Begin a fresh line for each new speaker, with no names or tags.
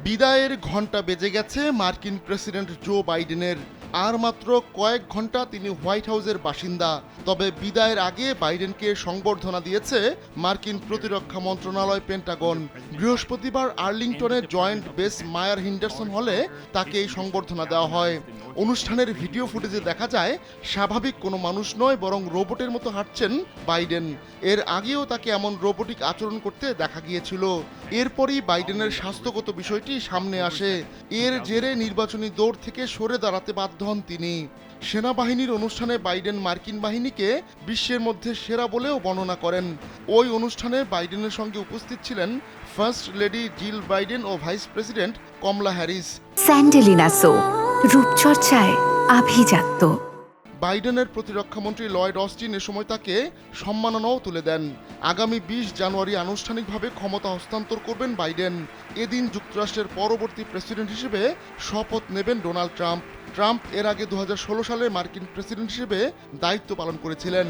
বিদায়ের ঘণ্টা বেজে গেছে মার্কিন প্রেসিডেন্ট জো বাইডেনের। আর মাত্র কয়েক ঘন্টা তিনি হোয়াইট হাউসের বাসিন্দা। তবে বিদায়ের আগে বাইডেনকে সংবর্ধনা দিয়েছে মার্কিন প্রতিরক্ষা মন্ত্রণালয় পেন্টাগন। বৃহস্পতিবার আর্লিংটনের জয়েন্ট বেস মায়ার হিন্ডারসন হলে তাকে এই সংবর্ধনা দেওয়া হয়। অনুষ্ঠানের ভিডিও ফুটেজে দেখা যায় স্বাভাবিক কোনো মানুষ নয়, বরং রোবটের মতো হাঁটছেন বাইডেন। এর আগেও তাকে এমন রোবটিক আচরণ করতে দেখা গিয়েছিল। এরপরই বাইডেনের স্বাস্থ্যগত বিষয়টি সামনে আসে। এর জেরে নির্বাচনী দৌড় থেকে সরে দাঁড়াতে বাধ্য হন তিনি। সেনাবাহিনীর অনুষ্ঠানে বাইডেন মার্কিন বাহিনীকে বিশ্বের মধ্যে সেরা বলেও বর্ণনা করেন। ওই অনুষ্ঠানে বাইডেনের সঙ্গে উপস্থিত ছিলেন ফার্স্ট লেডি জিল বাইডেন ও ভাইস প্রেসিডেন্ট কমলা হ্যারিস।
স্যান্ডেলিনা সো, রূপচর্চায় আভিজাত্য।
বাইডেনের প্রতিরক্ষামন্ত্রী লয়েড অস্টিন এ সময় তাকে সম্মাননাও তুলে দেন। আগামী ২০ জানুয়ারি আনুষ্ঠানিকভাবে ক্ষমতা হস্তান্তর করবেন বাইডেন। এদিন যুক্তরাষ্ট্রের পরবর্তী প্রেসিডেন্ট হিসেবে শপথ নেবেন ডোনাল্ড ট্রাম্প। ট্রাম্প এর আগে ২০১৬ সালে মার্কিন প্রেসিডেন্ট হিসেবে দায়িত্ব পালন করেছিলেন।